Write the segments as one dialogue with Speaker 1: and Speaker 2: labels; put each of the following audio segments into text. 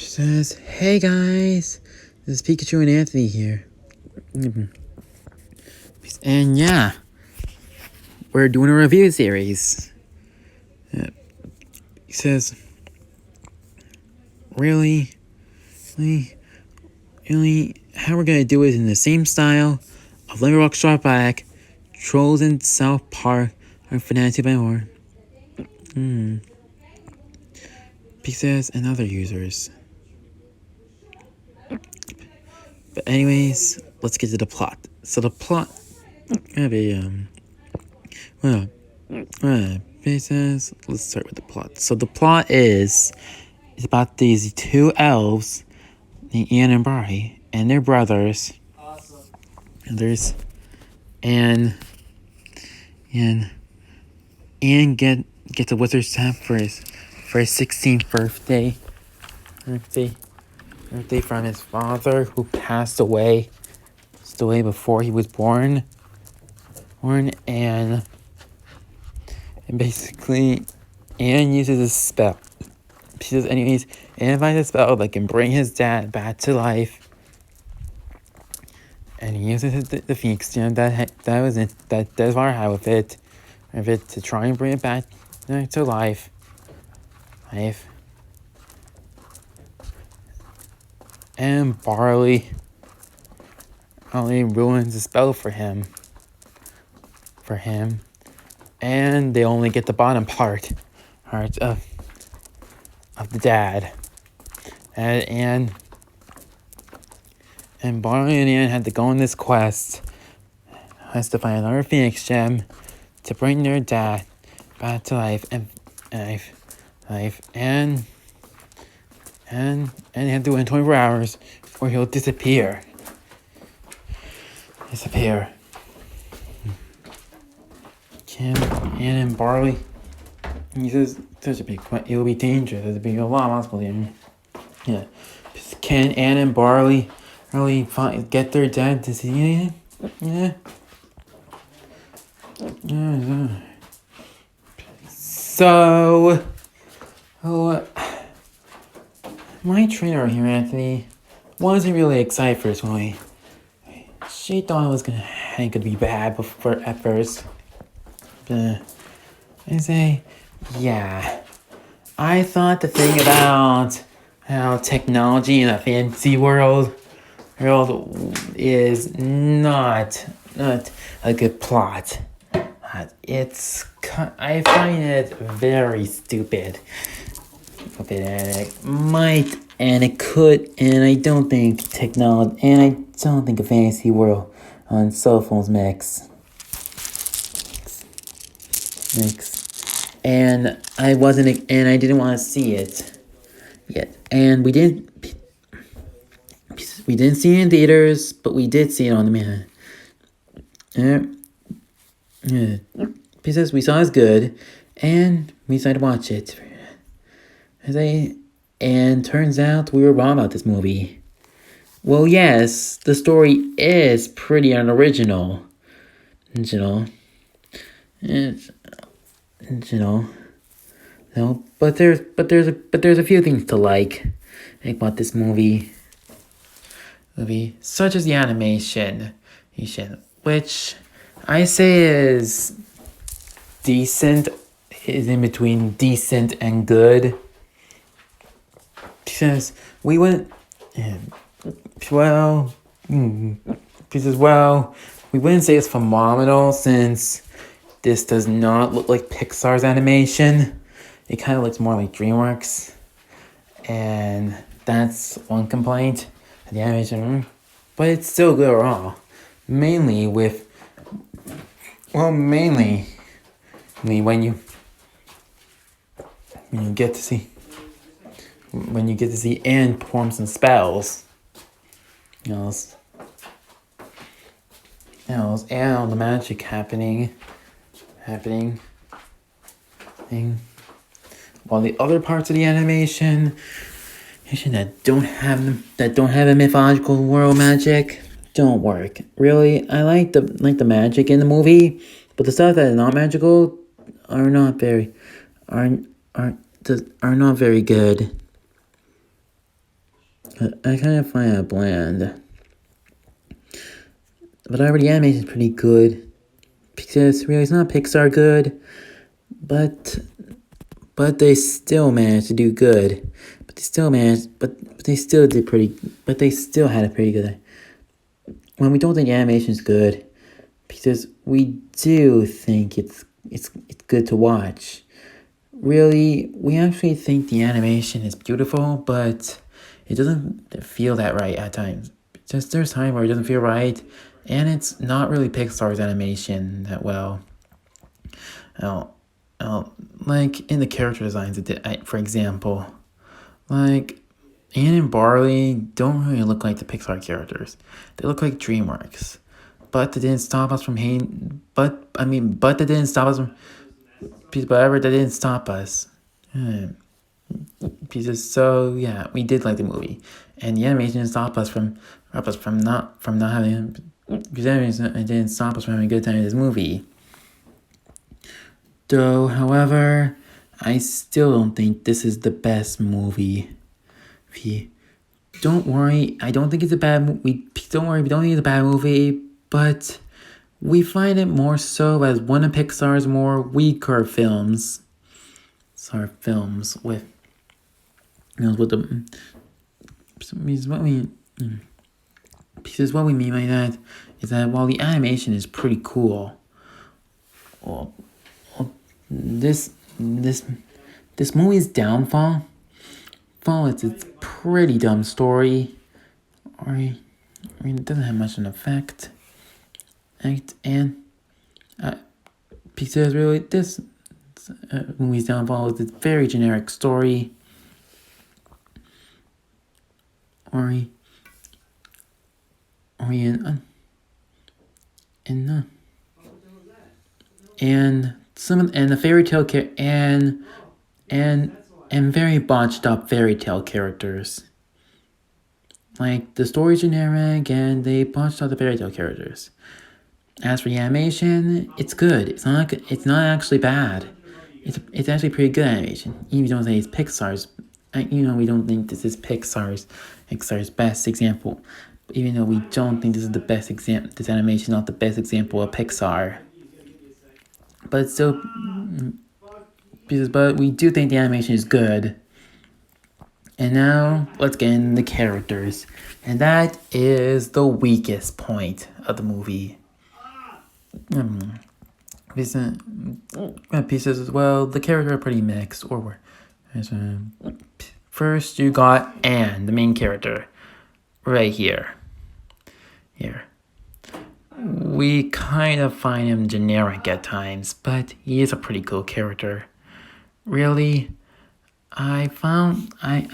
Speaker 1: She says, "Hey guys, this is Pikachu and Anthony here." And yeah, we're doing a review series. He says, really, how we're gonna do it in the same style of Limit Rock Strike Back, Trolls in South Park, or Fantasy by Horror. He says, and other users. But anyways, let's get to the plot. So the plot gonna be he says, let's start with the plot. So the plot is about these two elves, Ian and Bri, and their brothers.
Speaker 2: Awesome.
Speaker 1: And there's Ian gets a wizard's staff for his 16th birthday from his father, who passed away before he was born, and basically Ian uses a spell. She says, anyways, Ian finds a spell that can bring his dad back to life, and he uses the Phoenix gem that Desvar had with it to try and bring it back to life. And Barley only ruins the spell for him. And they only get the bottom part of the dad. And Barley and Ann had to go on this quest. Has to find another Phoenix gem to bring their dad back to life and they have to wait 24 hours or he'll disappear. Kim, Ann, and Barley. He says, such a big question. It will be dangerous. There's be a lot of possibility. Yeah. Can Ann and Barley really get their dad to see anything? Yeah. So, my trainer here, Anthony, wasn't really excited for this movie. She thought it was gonna be bad at first. I say, yeah. I thought the thing about how technology in a fantasy world is not a good plot. I find it very stupid. And I don't think a fantasy world on cell phones mix. And I didn't want to see it yet. And we didn't see it in theaters, but we did see it on demand. Because we saw it's good, and we decided to watch it. And turns out we were wrong about this movie. Well, yes, the story is pretty unoriginal. But there's a few things to like about this movie, such as the animation, which I say is decent, is in between decent and good. Because we wouldn't say it's phenomenal, since this does not look like Pixar's animation. It kind of looks more like DreamWorks. And that's one complaint of the animation. But it's still good overall. Mainly when you get to see Anne perform some spells. And all the magic happening. While the other parts of the animation that don't have a mythological world magic don't work. Really, I like the magic in the movie, but the stuff that is not magical are not very good. I kind of find it bland. But already animation is pretty good. Because really, it's not Pixar good, but they still managed to do good. But they still did pretty. But they still had a pretty good. When we don't think animation is good, because we do think it's good to watch. Really, we actually think the animation is beautiful, but it doesn't feel that right at times. Just there's time where it doesn't feel right, and it's not really Pixar's animation that well. Like in the character designs, for example, like Anne and Barley don't really look like the Pixar characters. They look like DreamWorks, but that didn't stop us from hating. But that didn't stop us from. But that didn't stop us. So yeah, we did like the movie, and the animation didn't stop us from not having. Because animation didn't stop us from having a good time in this movie. Though, however, I still don't think this is the best movie. Don't worry, I don't think it's a bad movie. Don't worry, we don't think it's a bad movie, but we find it more so as one of Pixar's more weaker films. With the what we mean by that is that while the animation is pretty cool, this movie's downfall. It's a pretty dumb story. It doesn't have much of an effect. And because really this movie's downfall is a very generic story. And the fairy tale and very botched up fairy tale characters. Like the story's generic and they botched up the fairy tale characters. As for the animation, it's good. It's not actually bad. It's actually pretty good animation. Even if you don't say it's Pixar's. We don't think this is Pixar's best example. Even though we don't think this is the best example, this animation is not the best example of Pixar. But it's still, but we do think the animation is good. And now let's get into the characters, and that is the weakest point of the movie. Pieces as well. The characters are pretty mixed. First, you got Anne, the main character, right here. We kind of find him generic at times, but he is a pretty cool character. Really, I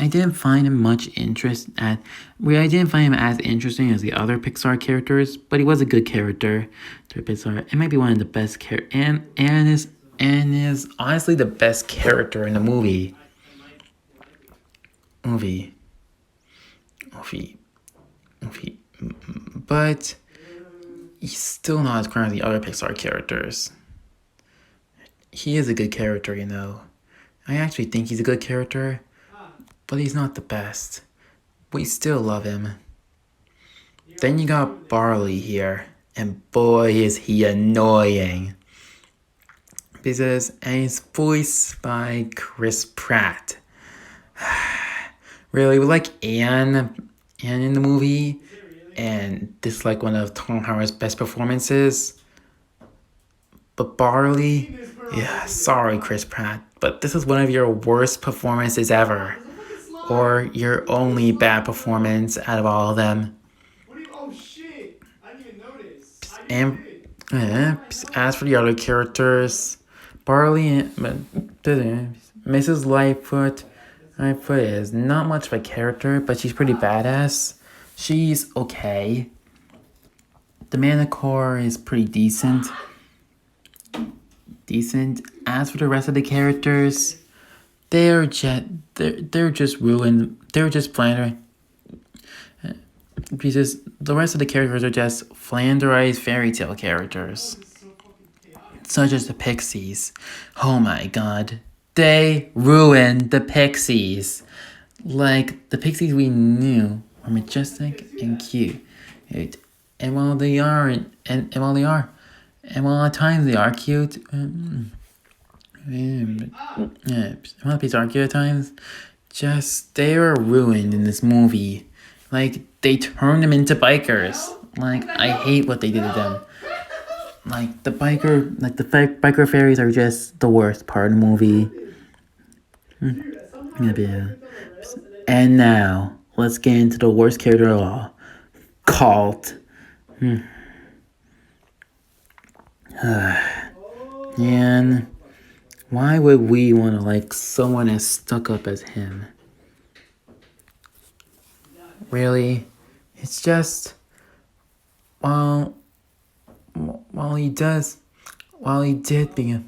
Speaker 1: didn't find him much interest I didn't find him as interesting as the other Pixar characters, but he was a good character to Pixar. It might be one of the best and is honestly the best character in the movie. But he's still not as current as the other Pixar characters. He is a good character, I actually think he's a good character, but he's not the best. We still love him. Then you got Barley here, and boy is he annoying. And he's voiced by Chris Pratt. Really, we like Anne in the movie, and this is like one of Tom Howard's best performances. But Barley, sorry Chris Pratt, but this is one of your worst performances ever. Or your only bad performance out of all of them.
Speaker 2: Oh shit! I didn't even notice.
Speaker 1: And as for the other characters, Barley, Mrs. Lightfoot is not much of a character, but she's pretty badass. She's okay. The Manicore is pretty decent. As for the rest of the characters, they're just ruined. They're just flandering. Because the rest of the characters are just flanderized fairy tale characters, such as the Pixies. Oh my god, they ruined the Pixies. Like the pixies we knew were majestic and cute. And while they are, and while at times they are cute, while the pixies are cute at times, just they were ruined in this movie. Like they turned them into bikers. Like I hate what they did to them. Like the biker fairies are just the worst part of the movie. Yeah. And now let's get into the worst character of all, Cult. And why would we want to like someone as stuck up as him? Really? It's just while he did begin.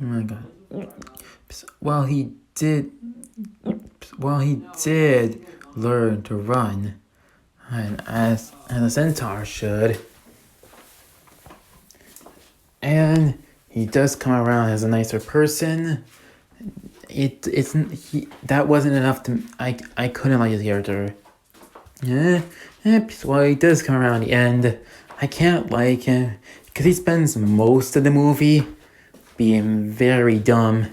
Speaker 1: Oh my god. While he did learn to run, and as a centaur should, and he does come around as a nicer person. That wasn't enough to I couldn't like his character. Well, he does come around at the end. I can't like him because he spends most of the movie being very dumb,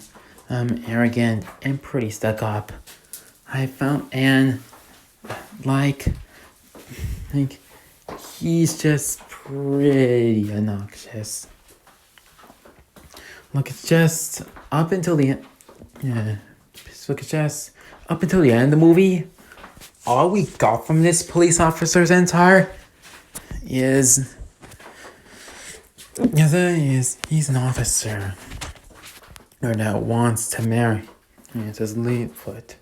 Speaker 1: arrogant, and pretty stuck up. I found and like he's just pretty obnoxious. Look, it's just up until the end. Yeah, look, it's just up until the end of the movie. All we got from this police officer's entire is he's an officer that wants to marry. It's his lead foot,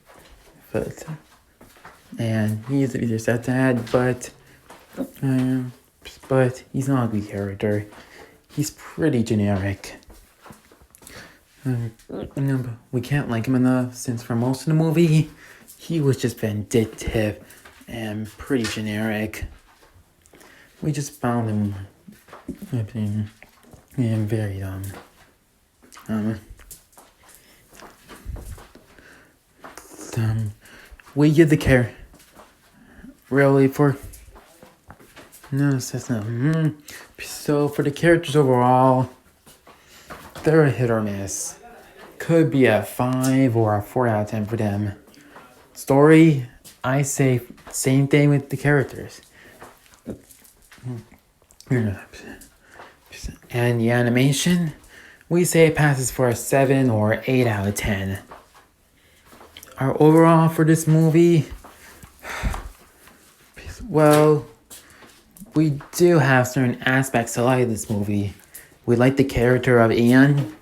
Speaker 1: and he's a stepdad, but he's not a good character. He's pretty generic. We can't like him enough since for most of the movie he was just vindictive and pretty generic. We just found him very dumb. We give the care really for that's not. So for the characters overall, they're a hit or miss. Could be a 5 or a 4 out of 10 for them. Story, I say same thing with the characters. And the animation, we say it passes for a 7 or 8 out of 10. Our overall for this movie, well, we do have certain aspects to like this movie. We like the character of Ian,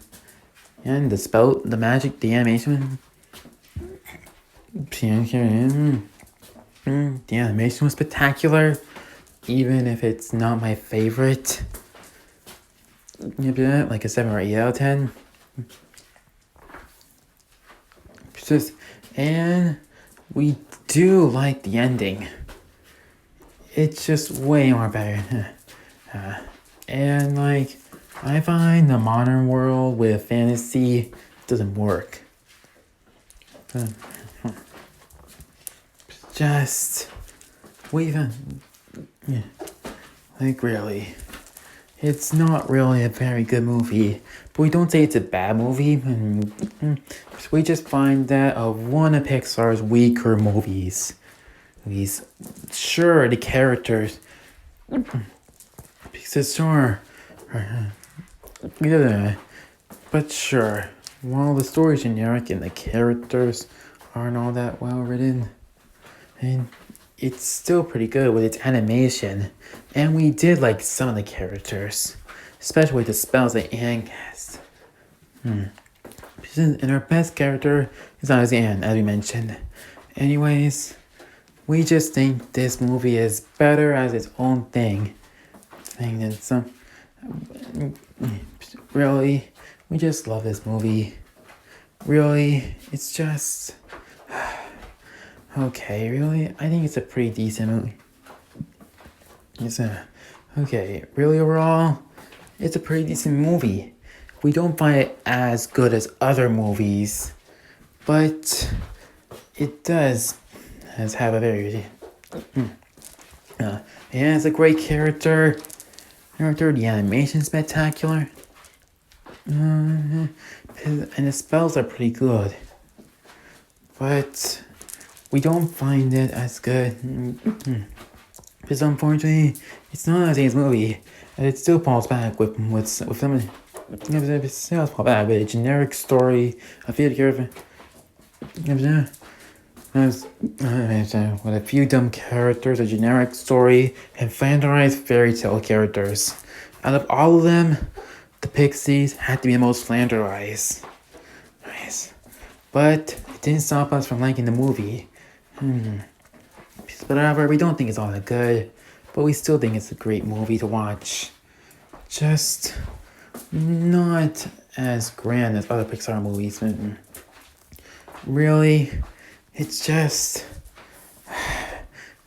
Speaker 1: and the spell, the magic, the animation. The animation was spectacular, even if it's not my favorite. Like a 7 or 8 out of 10. And we do like the ending. It's just way more better. And like, I find the modern world with fantasy doesn't work. Just, like really, it's not really a very good movie, but we don't say it's a bad movie. We just find that of one of Pixar's weaker movies. Sure, the characters, because sure, but sure, while the story's generic and the characters aren't all that well written, and it's still pretty good with its animation, and we did like some of the characters, especially with the spells that Anne cast. And our best character is obviously Anne, as we mentioned. Anyways, we just think this movie is better as its own thing. Than some. Really, we just love this movie. Really, it's just. Okay, really, I think it's a pretty decent movie. Really overall, it's a pretty decent movie. We don't find it as good as other movies, but it does have a very it has a great character. The animation's spectacular. And the spells are pretty good. But we don't find it as good. Because unfortunately, it's not a James movie. And it still falls back with some. It still falls back with a generic story, a video with a few dumb characters, a generic story, and flanderized fairy tale characters. Out of all of them, the Pixies had to be the most flanderized. Nice. But it didn't stop us from liking the movie. But however, we don't think it's all that good, but we still think it's a great movie to watch. Just not as grand as other Pixar movies. Really, it's just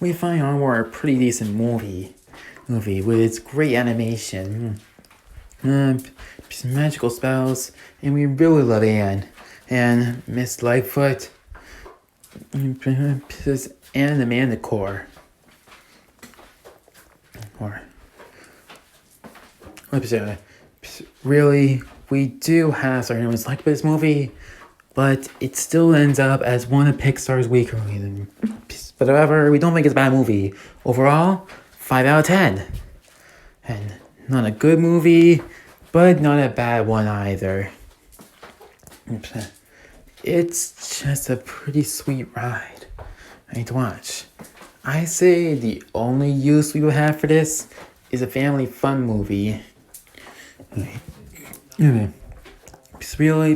Speaker 1: we find Onward a pretty decent movie with its great animation, some magical spells, and we really love Anne and Miss Lightfoot, and the Manticore. Really, we do have certain elements like this movie, but it still ends up as one of Pixar's weaker movies. But however, we don't think it's a bad movie. Overall, 5 out of 10. And not a good movie, but not a bad one either. It's just a pretty sweet ride. I need to watch. I say the only use we will have for this is a family fun movie. Because really,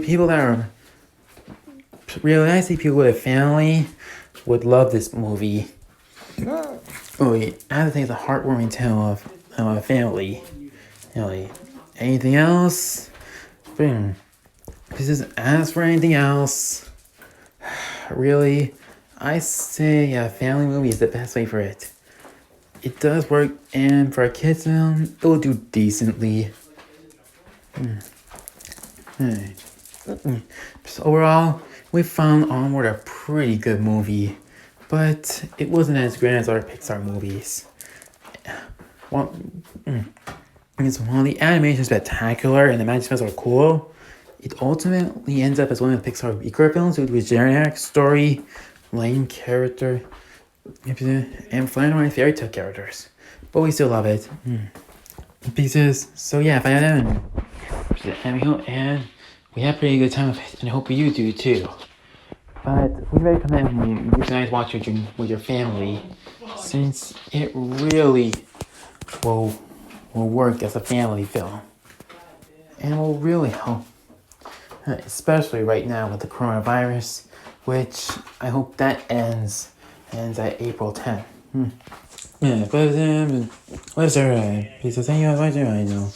Speaker 1: I see people with a family would love this movie. I have to think it's a heartwarming tale of a family. Anything else? This isn't ask for anything else. Really, I say a family movie is the best way for it. It does work, and for a kids film, it will do decently. So overall, we found Onward a pretty good movie, but it wasn't as grand as other Pixar movies. Because while the animation is spectacular and the magic spells are cool, it ultimately ends up as one of the Pixar weaker films due to its generic story, lame character, and flanderized fairy tale characters. But we still love it. Pieces. So yeah, 5 out of 10. And we had a pretty good time with it, and I hope you do too. But we recommend you guys watch it with your family, since it really will work as a family film, and will really help, especially right now with the coronavirus, which I hope that ends at April 10th. Yeah, but what's alright? Because I think I know.